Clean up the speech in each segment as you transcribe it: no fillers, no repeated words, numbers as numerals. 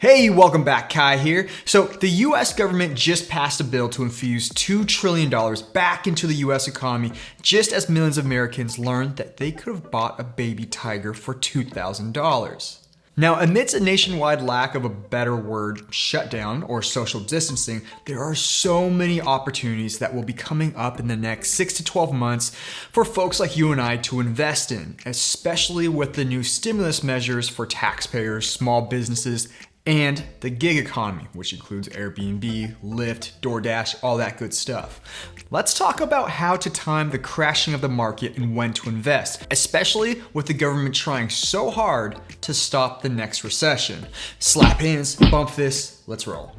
Hey, welcome back, Kai here. So the US government just passed a bill to infuse $2 trillion back into the US economy just as millions of Americans learned that they could have bought a baby tiger for $2,000. Now, amidst a nationwide lack of a better word, shutdown or social distancing, there are so many opportunities that will be coming up in the next 6 to 12 months for folks like you and I to invest in, especially with the new stimulus measures for taxpayers, small businesses, and the gig economy, which includes Airbnb, Lyft, DoorDash, all that good stuff. Let's talk about how to time the crashing of the market and when to invest, especially with the government trying so hard to stop the next recession. Slap hands, bump fists, let's roll.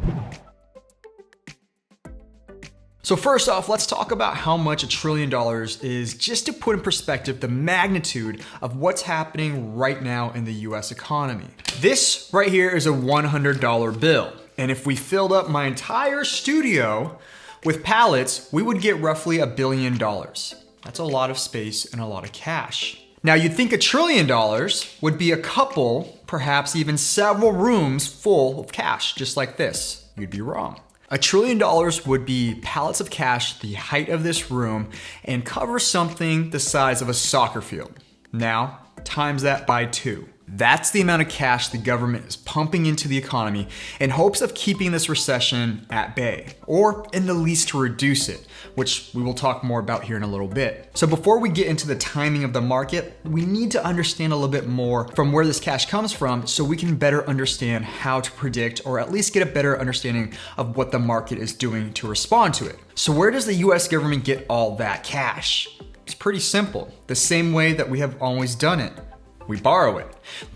So first off, let's talk about how much $1 trillion is, just to put in perspective the magnitude of what's happening right now in the US economy. This right here is a $100 bill. And if we filled up my entire studio with pallets, we would get roughly $1 billion. That's a lot of space and a lot of cash. Now you'd think $1 trillion would be a couple, perhaps even several rooms full of cash, just like this. You'd be wrong. $1 trillion would be pallets of cash the height of this room and cover something the size of a soccer field. Now, times that by 2. That's the amount of cash the government is pumping into the economy in hopes of keeping this recession at bay, or in the least to reduce it, which we will talk more about here in a little bit. So before we get into the timing of the market, we need to understand a little bit more from where this cash comes from so we can better understand how to predict, or at least get a better understanding of what the market is doing to respond to it. So where does the US government get all that cash? It's pretty simple, the same way that we have always done it. We borrow it.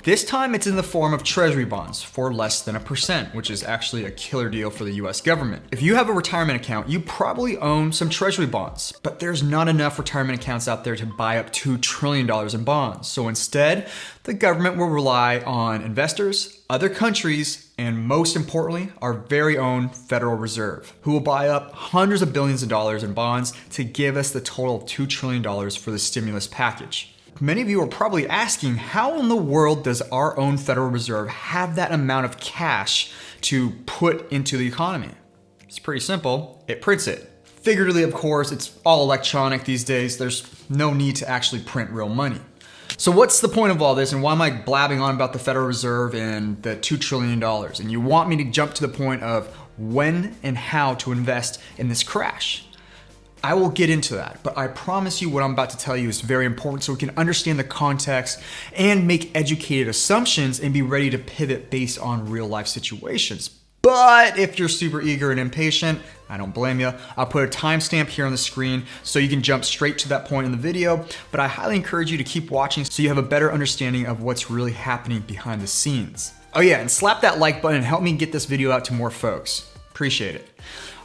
This time it's in the form of treasury bonds for less than 1%, which is actually a killer deal for the US government. If you have a retirement account, you probably own some treasury bonds, but there's not enough retirement accounts out there to buy up $2 trillion in bonds. So instead, the government will rely on investors, other countries, and most importantly, our very own Federal Reserve, who will buy up hundreds of billions of dollars in bonds to give us the total of $2 trillion for the stimulus package. Many of you are probably asking, how in the world does our own Federal Reserve have that amount of cash to put into the economy? It's pretty simple. It prints it. Figuratively, of course, it's all electronic these days. There's no need to actually print real money. So what's the point of all this, and why am I blabbing on about the Federal Reserve and the $2 trillion? And you want me to jump to the point of when and how to invest in this crash? I will get into that, but I promise you what I'm about to tell you is very important so we can understand the context and make educated assumptions and be ready to pivot based on real life situations. But if you're super eager and impatient, I don't blame you. I'll put a timestamp here on the screen so you can jump straight to that point in the video, but I highly encourage you to keep watching so you have a better understanding of what's really happening behind the scenes. Oh yeah, and slap that like button and help me get this video out to more folks. Appreciate it.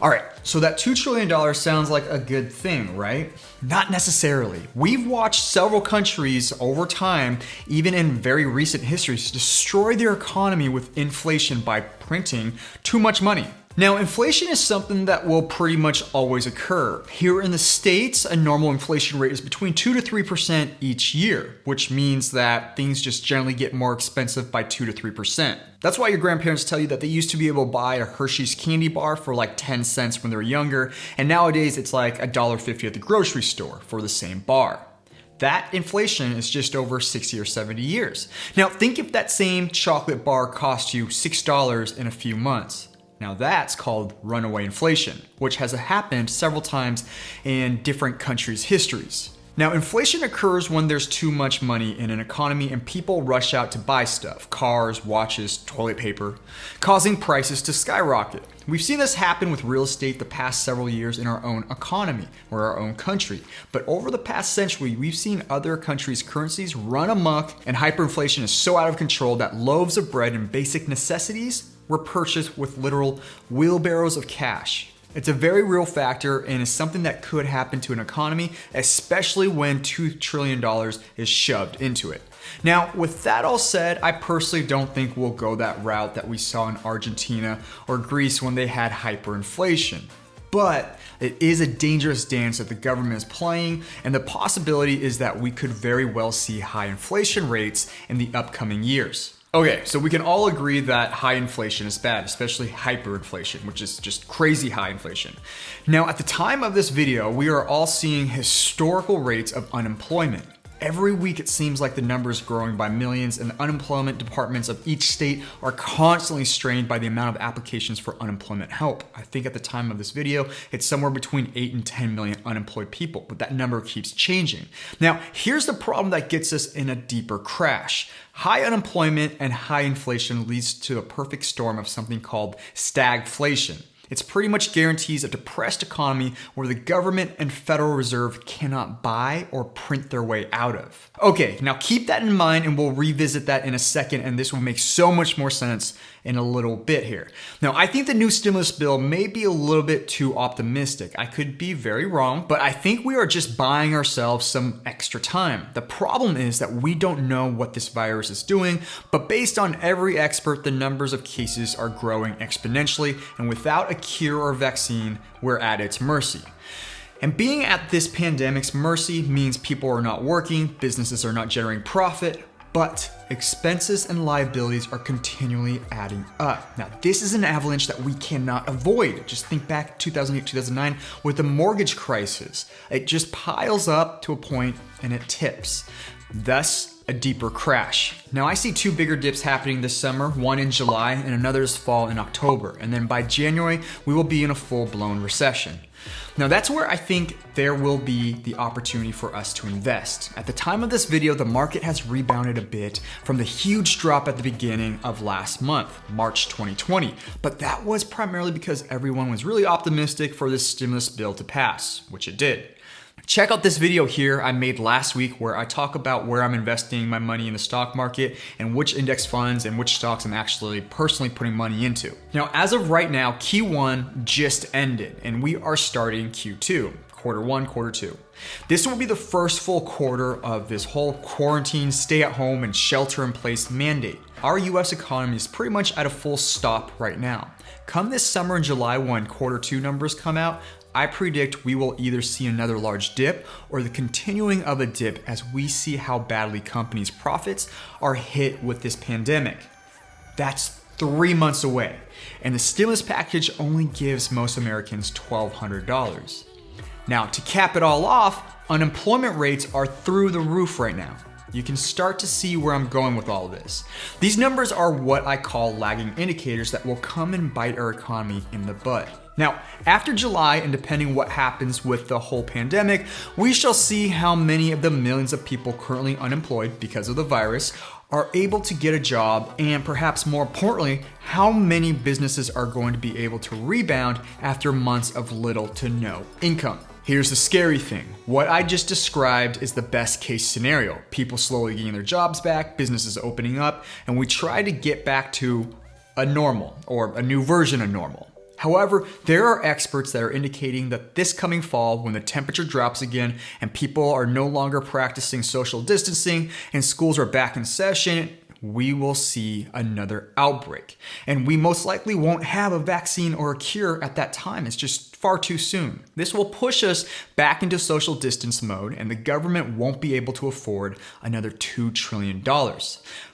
All right, so that $2 trillion sounds like a good thing, right? Not necessarily. We've watched several countries over time, even in very recent histories, destroy their economy with inflation by printing too much money. Now, inflation is something that will pretty much always occur. Here in the States, a normal inflation rate is between 2 to 3% each year, which means that things just generally get more expensive by 2 to 3%. That's why your grandparents tell you that they used to be able to buy a Hershey's candy bar for like 10 cents when they were younger, and nowadays it's like $1.50 at the grocery store for the same bar. That inflation is just over 60 or 70 years. Now, think if that same chocolate bar cost you $6 in a few months. Now that's called runaway inflation, which has happened several times in different countries' histories. Now, inflation occurs when there's too much money in an economy and people rush out to buy stuff, cars, watches, toilet paper, causing prices to skyrocket. We've seen this happen with real estate the past several years in our own economy or our own country. But over the past century, we've seen other countries' currencies run amok, and hyperinflation is so out of control that loaves of bread and basic necessities were purchased with literal wheelbarrows of cash. It's a very real factor and is something that could happen to an economy, especially when $2 trillion is shoved into it. Now, with that all said, I personally don't think we'll go that route that we saw in Argentina or Greece when they had hyperinflation. But it is a dangerous dance that the government is playing, and the possibility is that we could very well see high inflation rates in the upcoming years. Okay, so we can all agree that high inflation is bad, especially hyperinflation, which is just crazy high inflation. Now, at the time of this video, we are all seeing historical rates of unemployment. Every week it seems like the number is growing by millions, and the unemployment departments of each state are constantly strained by the amount of applications for unemployment help. I think at the time of this video, it's somewhere between 8 and 10 million unemployed people, but that number keeps changing. Now, here's the problem that gets us in a deeper crash. High unemployment and high inflation leads to a perfect storm of something called stagflation. It's pretty much guarantees a depressed economy where the government and Federal Reserve cannot buy or print their way out of. Okay, now keep that in mind and we'll revisit that in a second, and this will make so much more sense in a little bit here. Now, I think the new stimulus bill may be a little bit too optimistic. I could be very wrong, but I think we are just buying ourselves some extra time. The problem is that we don't know what this virus is doing, but based on every expert, the numbers of cases are growing exponentially, and without a cure or vaccine, we're at its mercy. And being at this pandemic's mercy means people are not working, businesses are not generating profit, but expenses and liabilities are continually adding up. Now, this is an avalanche that we cannot avoid. Just think back to 2008, 2009 with the mortgage crisis. It just piles up to a point and it tips. Thus, a deeper crash. Now, I see two bigger dips happening this summer, one in July and another this fall in October. And then by January, we will be in a full-blown recession. Now, that's where I think there will be the opportunity for us to invest. At the time of this video, the market has rebounded a bit from the huge drop at the beginning of last month, March 2020. But that was primarily because everyone was really optimistic for this stimulus bill to pass, which it did. Check out this video here I made last week where I talk about where I'm investing my money in the stock market and which index funds and which stocks I'm actually personally putting money into. Now, as of right now, Q1 just ended and we are starting Q2, quarter one, quarter two. This will be the first full quarter of this whole quarantine, stay at home and shelter in place mandate. Our US economy is pretty much at a full stop right now. Come this summer in July when quarter two numbers come out, I predict we will either see another large dip or the continuing of a dip as we see how badly companies' profits are hit with this pandemic. That's 3 months away, and the stimulus package only gives most Americans $1,200. Now, to cap it all off, unemployment rates are through the roof right now. You can start to see where I'm going with all of this. These numbers are what I call lagging indicators that will come and bite our economy in the butt. Now, after July, and depending what happens with the whole pandemic, we shall see how many of the millions of people currently unemployed because of the virus are able to get a job, and perhaps more importantly, how many businesses are going to be able to rebound after months of little to no income. Here's the scary thing. What I just described is the best case scenario. People slowly getting their jobs back, businesses opening up, and we try to get back to a normal or a new version of normal. However, there are experts that are indicating that this coming fall, when the temperature drops again and people are no longer practicing social distancing and schools are back in session, we will see another outbreak. And we most likely won't have a vaccine or a cure at that time. It's just far too soon. This will push us back into social distance mode, and the government won't be able to afford another $2 trillion.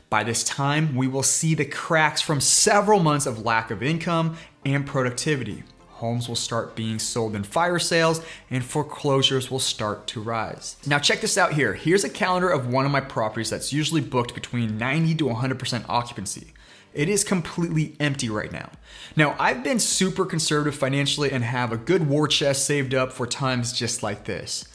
By this time, we will see the cracks from several months of lack of income and productivity. Homes will start being sold in fire sales and foreclosures will start to rise. Now check this out here. Here's a calendar of one of my properties that's usually booked between 90 to 100% occupancy. It is completely empty right now. Now, I've been super conservative financially and have a good war chest saved up for times just like this.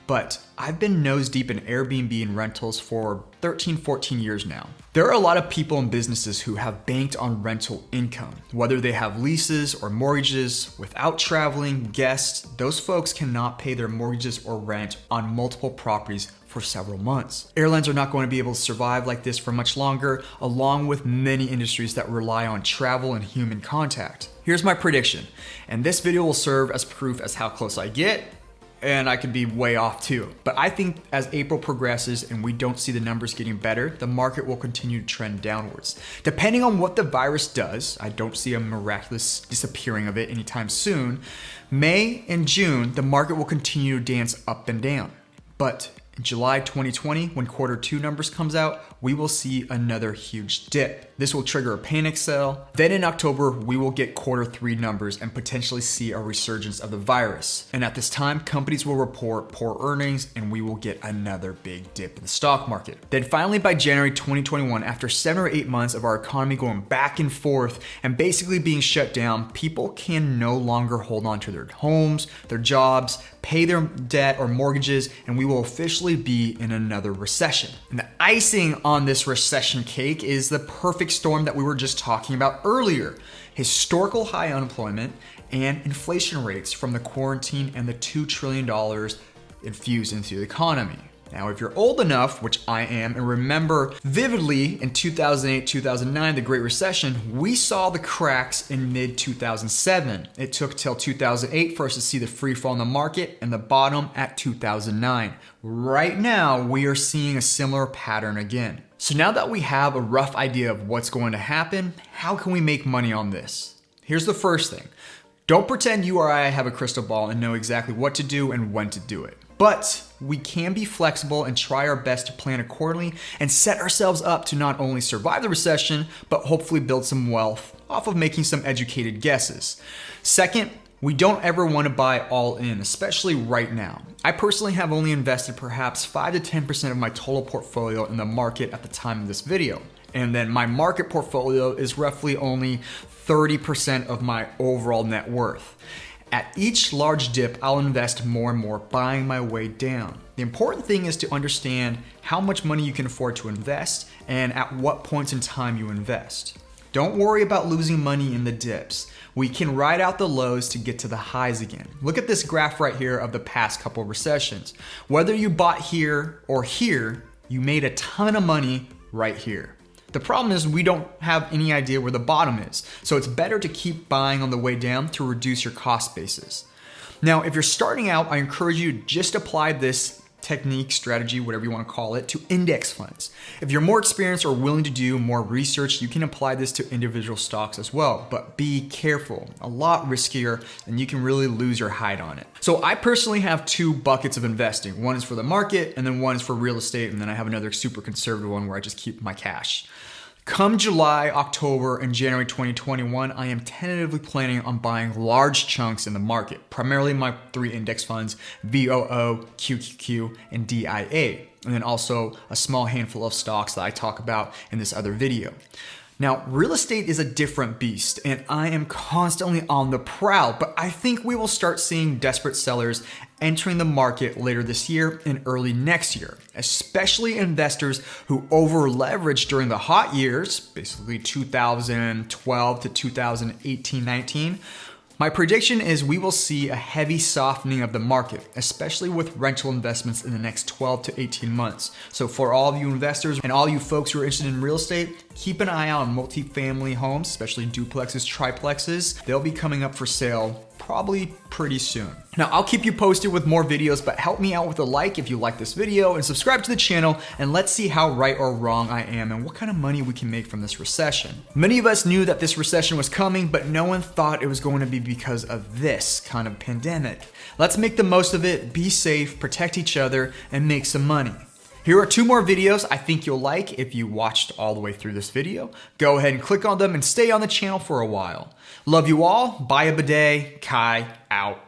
But I've been nose deep in Airbnb and rentals for 13, 14 years now. There are a lot of people and businesses who have banked on rental income. Whether they have leases or mortgages, without traveling, guests, those folks cannot pay their mortgages or rent on multiple properties for several months. Airlines are not going to be able to survive like this for much longer, along with many industries that rely on travel and human contact. Here's my prediction, and this video will serve as proof as how close I get, and I could be way off too. But I think as April progresses and we don't see the numbers getting better, the market will continue to trend downwards. Depending on what the virus does, I don't see a miraculous disappearing of it anytime soon. May and June, the market will continue to dance up and down. But In July 2020, when quarter 2 numbers comes out, we will see another huge dip. This will trigger a panic sell. Then in October, we will get quarter 3 numbers and potentially see a resurgence of the virus. And at this time, companies will report poor earnings and we will get another big dip in the stock market. Then finally by January 2021, after 7 or 8 months of our economy going back and forth and basically being shut down, people can no longer hold on to their homes, their jobs, pay their debt or mortgages, and we will officially be in another recession. And the icing on this recession cake is the perfect storm that we were just talking about earlier. Historical high unemployment and inflation rates from the quarantine and the $2 trillion infused into the economy. Now, if you're old enough, which I am, and remember vividly in 2008, 2009, the Great Recession, we saw the cracks in mid-2007. It took till 2008 for us to see the free fall in the market and the bottom at 2009. Right now, we are seeing a similar pattern again. So now that we have a rough idea of what's going to happen, how can we make money on this? Here's the first thing. Don't pretend you or I have a crystal ball and know exactly what to do and when to do it. But we can be flexible and try our best to plan accordingly and set ourselves up to not only survive the recession, but hopefully build some wealth off of making some educated guesses. Second, we don't ever want to buy all in, especially right now. I personally have only invested perhaps 5 to 10% of my total portfolio in the market at the time of this video. And then my market portfolio is roughly only 30% of my overall net worth. At each large dip, I'll invest more and more, buying my way down. The important thing is to understand how much money you can afford to invest and at what points in time you invest. Don't worry about losing money in the dips. We can ride out the lows to get to the highs again. Look at this graph right here of the past couple recessions. Whether you bought here or here, you made a ton of money right here. The problem is we don't have any idea where the bottom is, so it's better to keep buying on the way down to reduce your cost basis. Now, if you're starting out, I encourage you to just apply this technique, strategy, whatever you want to call it, to index funds. If you're more experienced or willing to do more research, you can apply this to individual stocks as well, but be careful. A lot riskier and you can really lose your hide on it. So I personally have 2 buckets of investing. One is for the market and then one is for real estate, and then I have another super conservative one where I just keep my cash. Come July, October, and January 2021, I am tentatively planning on buying large chunks in the market, primarily my 3 index funds, VOO, QQQ, and DIA, and then also a small handful of stocks that I talk about in this other video. Now, real estate is a different beast, and I am constantly on the prowl, but I think we will start seeing desperate sellers entering the market later this year and early next year, especially investors who over-leveraged during the hot years, basically 2012 to 2018-19. My prediction is we will see a heavy softening of the market, especially with rental investments in the next 12 to 18 months. So for all of you investors and all you folks who are interested in real estate, keep an eye out on multifamily homes, especially duplexes, triplexes. They'll be coming up for sale probably pretty soon. Now, I'll keep you posted with more videos, but help me out with a like if you like this video and subscribe to the channel, and let's see how right or wrong I am and what kind of money we can make from this recession. Many of us knew that this recession was coming, but no one thought it was going to be because of this kind of pandemic. Let's make the most of it, be safe, protect each other, and make some money. Here are 2 more videos I think you'll like if you watched all the way through this video. Go ahead and click on them and stay on the channel for a while. Love you all. Bye a bidet. Kai out.